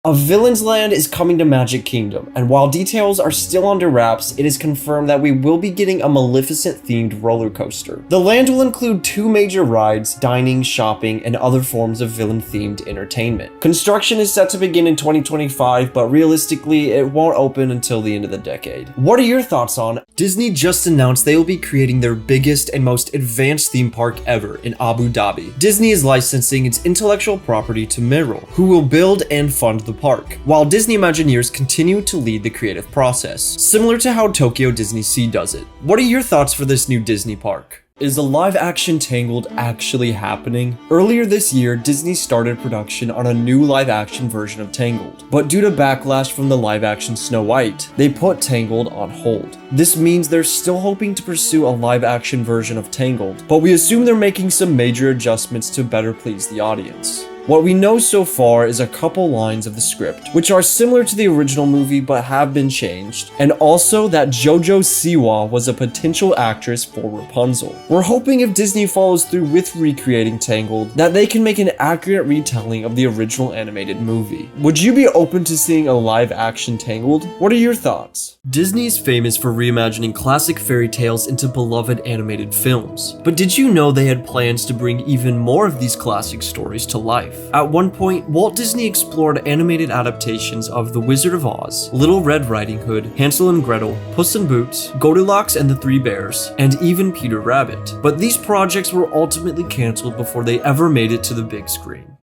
A Villain's Land is coming to Magic Kingdom, and while details are still under wraps, it is confirmed that we will be getting a Maleficent-themed roller coaster. The land will include 2 major rides, dining, shopping, and other forms of villain-themed entertainment. Construction is set to begin in 2025, but realistically, it won't open until the end of the decade. What are your thoughts on? Disney just announced they will be creating their biggest and most advanced theme park ever in Abu Dhabi. Disney is licensing its intellectual property to Miral, who will build and fund the park, while Disney Imagineers continue to lead the creative process, similar to how Tokyo Disney Sea does it. What are your thoughts for this new Disney park? Is the live-action Tangled actually happening? Earlier this year, Disney started production on a new live-action version of Tangled, but due to backlash from the live-action Snow White, they put Tangled on hold. This means they're still hoping to pursue a live-action version of Tangled, but we assume they're making some major adjustments to better please the audience. What we know so far is a couple lines of the script, which are similar to the original movie but have been changed, and also that JoJo Siwa was a potential actress for Rapunzel. We're hoping if Disney follows through with recreating Tangled, that they can make an accurate retelling of the original animated movie. Would you be open to seeing a live-action Tangled? What are your thoughts? Disney is famous for reimagining classic fairy tales into beloved animated films, but did you know they had plans to bring even more of these classic stories to life? At one point, Walt Disney explored animated adaptations of The Wizard of Oz, Little Red Riding Hood, Hansel and Gretel, Puss in Boots, Goldilocks and the Three Bears, and even Peter Rabbit. But these projects were ultimately cancelled before they ever made it to the big screen.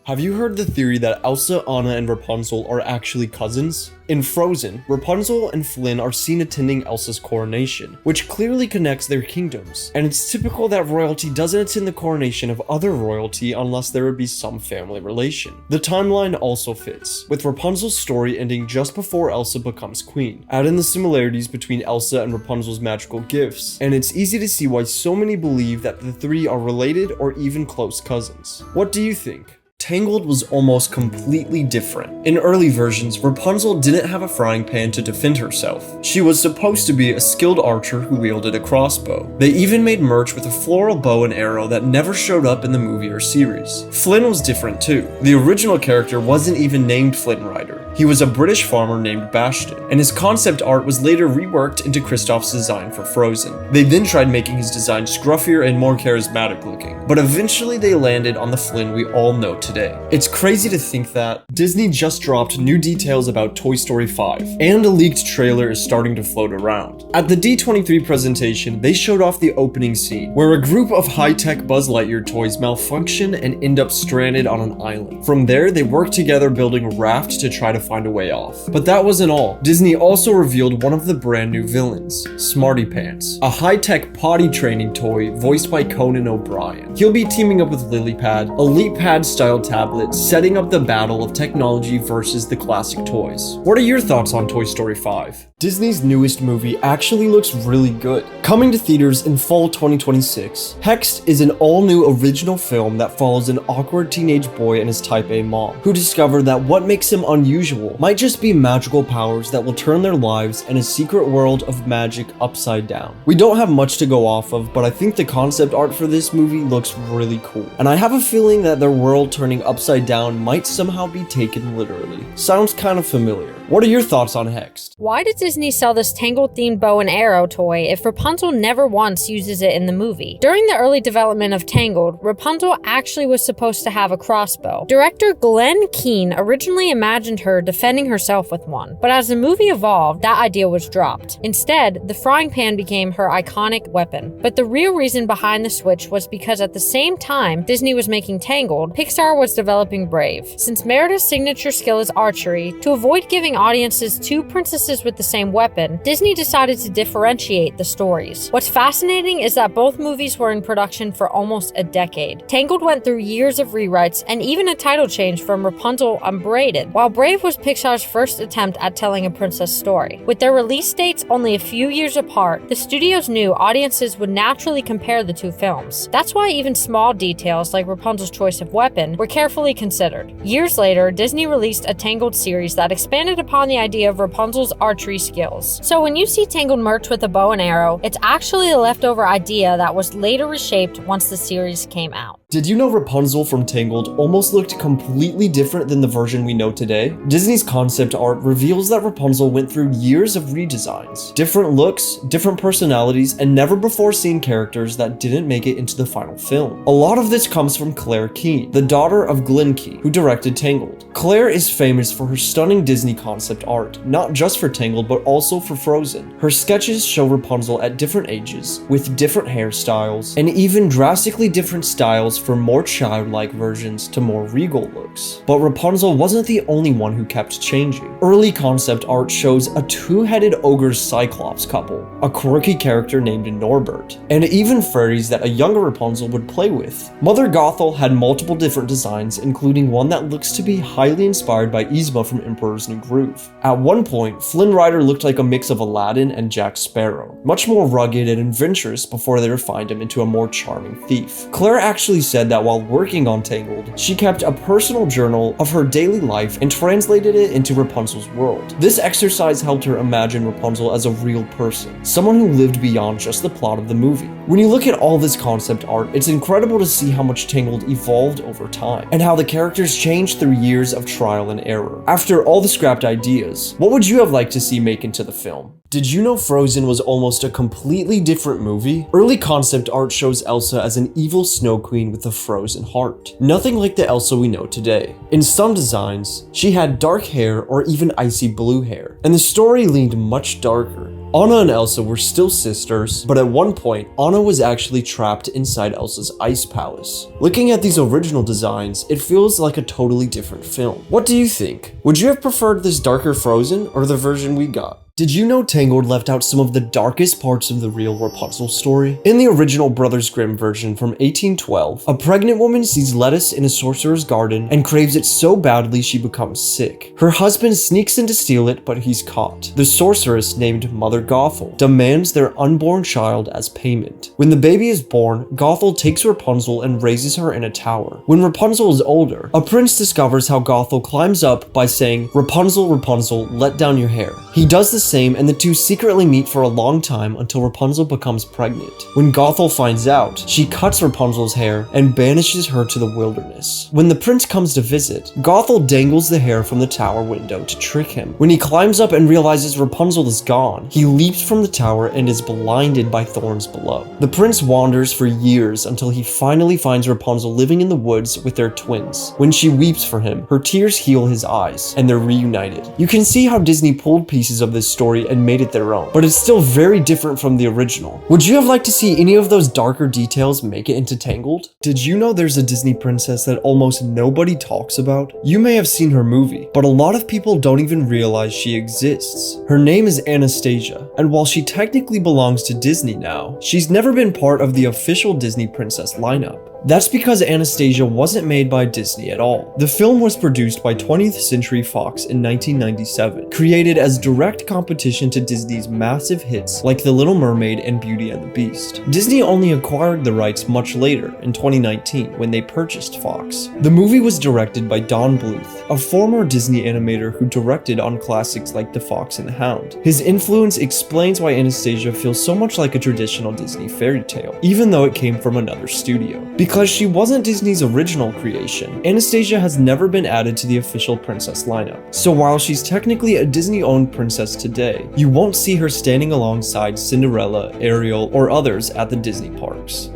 Have you heard the theory that Elsa, Anna, and Rapunzel are actually cousins? In Frozen, Rapunzel and Flynn are seen attending Elsa's coronation, which clearly connects their kingdoms, and it's typical that royalty doesn't attend the coronation of other royalty unless there would be some family relation. The timeline also fits, with Rapunzel's story ending just before Elsa becomes queen. Add in the similarities between Elsa and Rapunzel's magical gifts, and it's easy to see why so many believe that the three are related or even close cousins. What do you think? Tangled was almost completely different. In early versions, Rapunzel didn't have a frying pan to defend herself. She was supposed to be a skilled archer who wielded a crossbow. They even made merch with a floral bow and arrow that never showed up in the movie or series. Flynn was different too. The original character wasn't even named Flynn Rider. He was a British farmer named Bastion, and his concept art was later reworked into Kristoff's design for Frozen. They then tried making his design scruffier and more charismatic looking, but eventually they landed on the Flynn we all know today. today. It's crazy to think that Disney just dropped new details about Toy Story 5, and a leaked trailer is starting to float around. At the D23 presentation, they showed off the opening scene, where a group of high-tech Buzz Lightyear toys malfunction and end up stranded on an island. From there, they work together building a raft to try to find a way off. But that wasn't all. Disney also revealed one of the brand new villains, Smarty Pants, a high-tech potty training toy voiced by Conan O'Brien. He'll be teaming up with LilyPad, a LeapPad-style tablet, setting up the battle of technology versus the classic toys. What are your thoughts on Toy Story 5? Disney's newest movie actually looks really good. Coming to theaters in fall 2026, Hexed is an all-new original film that follows an awkward teenage boy and his Type A mom, who discover that what makes him unusual might just be magical powers that will turn their lives and a secret world of magic upside down. We don't have much to go off of, but I think the concept art for this movie looks really cool, and I have a feeling that their world turning upside down might somehow be taken literally. Sounds kind of familiar. What are your thoughts on Hexed? Why did Disney sell this Tangled-themed bow and arrow toy if Rapunzel never once uses it in the movie? During the early development of Tangled, Rapunzel actually was supposed to have a crossbow. Director Glenn Keane originally imagined her defending herself with one, but as the movie evolved, that idea was dropped. Instead, the frying pan became her iconic weapon. But the real reason behind the switch was because at the same time Disney was making Tangled, Pixar was developing Brave. Since Merida's signature skill is archery, to avoid giving audiences two princesses with the same weapon, Disney decided to differentiate the stories. What's fascinating is that both movies were in production for almost a decade. Tangled went through years of rewrites and even a title change from Rapunzel Unbraided, while Brave was Pixar's first attempt at telling a princess story. With their release dates only a few years apart, the studios knew audiences would naturally compare the two films. That's why even small details like Rapunzel's choice of weapon were carefully considered. Years later, Disney released a Tangled series that expanded upon the idea of Rapunzel's archery skills. So when you see Tangled merch with a bow and arrow, it's actually a leftover idea that was later reshaped once the series came out. Did you know Rapunzel from Tangled almost looked completely different than the version we know today? Disney's concept art reveals that Rapunzel went through years of redesigns, different looks, different personalities, and never before seen characters that didn't make it into the final film. A lot of this comes from Claire Keane, the daughter of Glenn Keane, who directed Tangled. Claire is famous for her stunning Disney concept art, not just for Tangled but also for Frozen. Her sketches show Rapunzel at different ages, with different hairstyles, and even drastically different styles from more childlike versions to more regal looks. But Rapunzel wasn't the only one who kept changing. Early concept art shows a two-headed ogre Cyclops couple, a quirky character named Norbert, and even fairies that a younger Rapunzel would play with. Mother Gothel had multiple different designs, including one that looks to be highly inspired by Yzma from Emperor's New Groove. At one point, Flynn Rider looked like a mix of Aladdin and Jack Sparrow, much more rugged and adventurous before they refined him into a more charming thief. Claire actually said that while working on Tangled, she kept a personal journal of her daily life and translated it into Rapunzel's world. This exercise helped her imagine Rapunzel as a real person, someone who lived beyond just the plot of the movie. When you look at all this concept art, it's incredible to see how much Tangled evolved over time, and how the characters changed through years of trial and error. After all the scrapped ideas, what would you have liked to see make into the film? Did you know Frozen was almost a completely different movie? Early concept art shows Elsa as an evil snow queen with a frozen heart. Nothing like the Elsa we know today. In some designs, she had dark hair or even icy blue hair, and the story leaned much darker. Anna and Elsa were still sisters, but at one point, Anna was actually trapped inside Elsa's ice palace. Looking at these original designs, it feels like a totally different film. What do you think? Would you have preferred this darker Frozen or the version we got? Did you know Tangled left out some of the darkest parts of the real Rapunzel story? In the original Brothers Grimm version from 1812, a pregnant woman sees lettuce in a sorcerer's garden and craves it so badly she becomes sick. Her husband sneaks in to steal it, but he's caught. The sorceress, named Mother Gothel, demands their unborn child as payment. When the baby is born, Gothel takes Rapunzel and raises her in a tower. When Rapunzel is older, a prince discovers how Gothel climbs up by saying, "Rapunzel, Rapunzel, let down your hair." He does the same, and the two secretly meet for a long time until Rapunzel becomes pregnant. When Gothel finds out, she cuts Rapunzel's hair and banishes her to the wilderness. When the prince comes to visit, Gothel dangles the hair from the tower window to trick him. When he climbs up and realizes Rapunzel is gone, he leaps from the tower and is blinded by thorns below. The prince wanders for years until he finally finds Rapunzel living in the woods with their twins. When she weeps for him, her tears heal his eyes, and they're reunited. You can see how Disney pulled pieces of this story and made it their own, but it's still very different from the original. Would you have liked to see any of those darker details make it into Tangled? Did you know there's a Disney princess that almost nobody talks about? You may have seen her movie, but a lot of people don't even realize she exists. Her name is Anastasia, and while she technically belongs to Disney now, she's never been part of the official Disney princess lineup. That's because Anastasia wasn't made by Disney at all. The film was produced by 20th Century Fox in 1997, created as direct competition to Disney's massive hits like The Little Mermaid and Beauty and the Beast. Disney only acquired the rights much later, in 2019, when they purchased Fox. The movie was directed by Don Bluth, a former Disney animator who directed on classics like The Fox and the Hound. His influence explains why Anastasia feels so much like a traditional Disney fairy tale, even though it came from another studio. Because she wasn't Disney's original creation, Anastasia has never been added to the official princess lineup. So while she's technically a Disney-owned princess today, you won't see her standing alongside Cinderella, Ariel, or others at the Disney parks.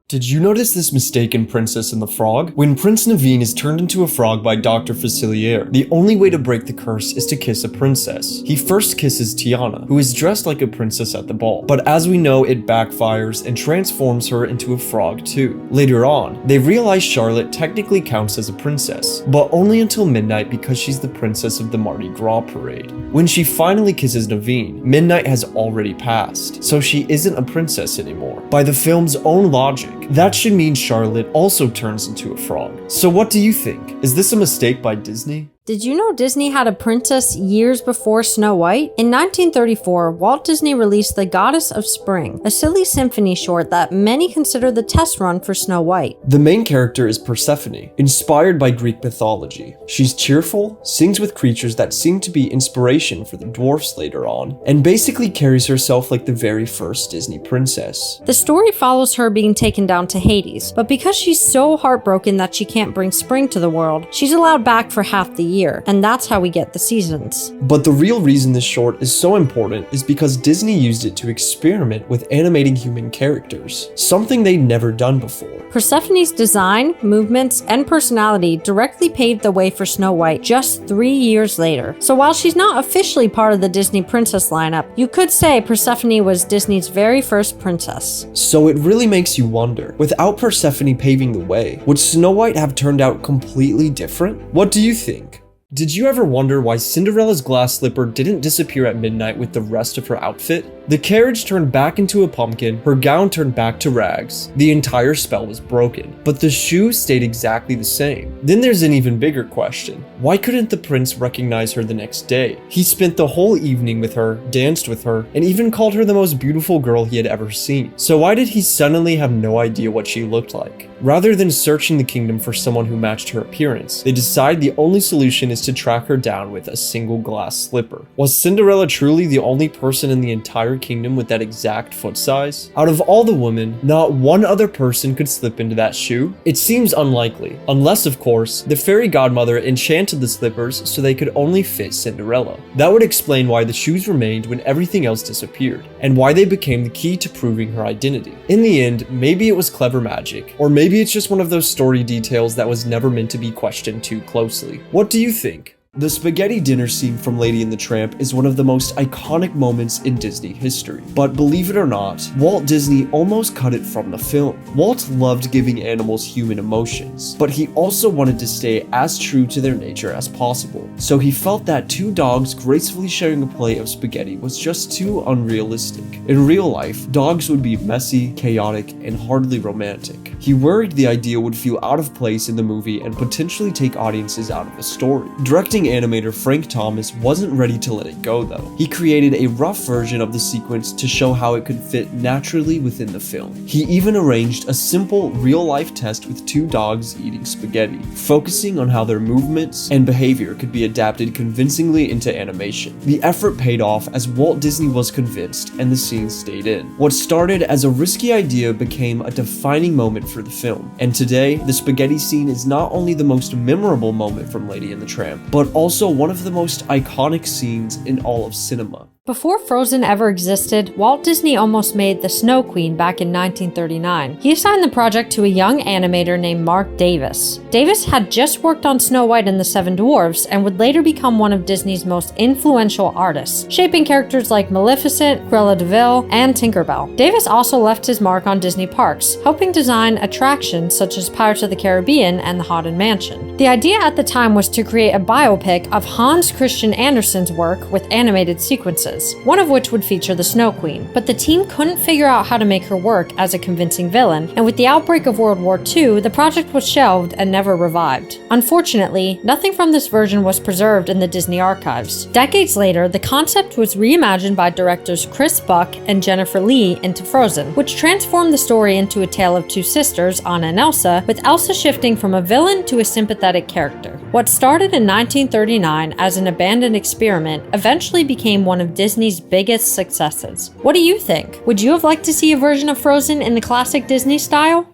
Did you notice this mistake in Princess and the Frog? When Prince Naveen is turned into a frog by Dr. Facilier, the only way to break the curse is to kiss a princess. He first kisses Tiana, who is dressed like a princess at the ball, but as we know, it backfires and transforms her into a frog too. Later on, they realize Charlotte technically counts as a princess, but only until midnight because she's the princess of the Mardi Gras parade. When she finally kisses Naveen, midnight has already passed, so she isn't a princess anymore. By the film's own logic, that should mean Charlotte also turns into a frog. So what do you think? Is this a mistake by Disney? Did you know Disney had a princess years before Snow White? In 1934, Walt Disney released The Goddess of Spring, a silly symphony short that many consider the test run for Snow White. The main character is Persephone, inspired by Greek mythology. She's cheerful, sings with creatures that seem to be inspiration for the dwarfs later on, and basically carries herself like the very first Disney princess. The story follows her being taken down to Hades, but because she's so heartbroken that she can't bring spring to the world, she's allowed back for half the year, and that's how we get the seasons. But the real reason this short is so important is because Disney used it to experiment with animating human characters, something they'd never done before. Persephone's design, movements, and personality directly paved the way for Snow White just 3 years later. So while she's not officially part of the Disney princess lineup, you could say Persephone was Disney's very first princess. So it really makes you wonder, without Persephone paving the way, would Snow White have turned out completely different? What do you think? Did you ever wonder why Cinderella's glass slipper didn't disappear at midnight with the rest of her outfit? The carriage turned back into a pumpkin, her gown turned back to rags. The entire spell was broken, but the shoe stayed exactly the same. Then there's an even bigger question. Why couldn't the prince recognize her the next day? He spent the whole evening with her, danced with her, and even called her the most beautiful girl he had ever seen. So why did he suddenly have no idea what she looked like? Rather than searching the kingdom for someone who matched her appearance, they decide the only solution is to track her down with a single glass slipper. Was Cinderella truly the only person in the entire kingdom with that exact foot size? Out of all the women, not one other person could slip into that shoe? It seems unlikely, unless of course, the fairy godmother enchanted the slippers so they could only fit Cinderella. That would explain why the shoes remained when everything else disappeared, and why they became the key to proving her identity. In the end, maybe it was clever magic, or maybe it's just one of those story details that was never meant to be questioned too closely. What do you think? The spaghetti dinner scene from Lady and the Tramp is one of the most iconic moments in Disney history. But believe it or not, Walt Disney almost cut it from the film. Walt loved giving animals human emotions, but he also wanted to stay as true to their nature as possible. So he felt that two dogs gracefully sharing a plate of spaghetti was just too unrealistic. In real life, dogs would be messy, chaotic, and hardly romantic. He worried the idea would feel out of place in the movie and potentially take audiences out of the story. Directing founding animator Frank Thomas wasn't ready to let it go though. He created a rough version of the sequence to show how it could fit naturally within the film. He even arranged a simple real-life test with two dogs eating spaghetti, focusing on how their movements and behavior could be adapted convincingly into animation. The effort paid off as Walt Disney was convinced and the scene stayed in. What started as a risky idea became a defining moment for the film, and today, the spaghetti scene is not only the most memorable moment from Lady and the Tramp, but also one of the most iconic scenes in all of cinema. Before Frozen ever existed, Walt Disney almost made The Snow Queen back in 1939. He assigned the project to a young animator named Mark Davis. Davis had just worked on Snow White and the Seven Dwarfs and would later become one of Disney's most influential artists, shaping characters like Maleficent, Cruella de Vil, and Tinkerbell. Davis also left his mark on Disney parks, helping design attractions such as Pirates of the Caribbean and the Haunted Mansion. The idea at the time was to create a biopic of Hans Christian Andersen's work with animated sequences, one of which would feature the Snow Queen. But the team couldn't figure out how to make her work as a convincing villain, and with the outbreak of World War II, the project was shelved and never revived. Unfortunately, nothing from this version was preserved in the Disney archives. Decades later, the concept was reimagined by directors Chris Buck and Jennifer Lee into Frozen, which transformed the story into a tale of two sisters, Anna and Elsa, with Elsa shifting from a villain to a sympathetic character. What started in 1939 as an abandoned experiment eventually became one of Disney's biggest successes. What do you think? Would you have liked to see a version of Frozen in the classic Disney style?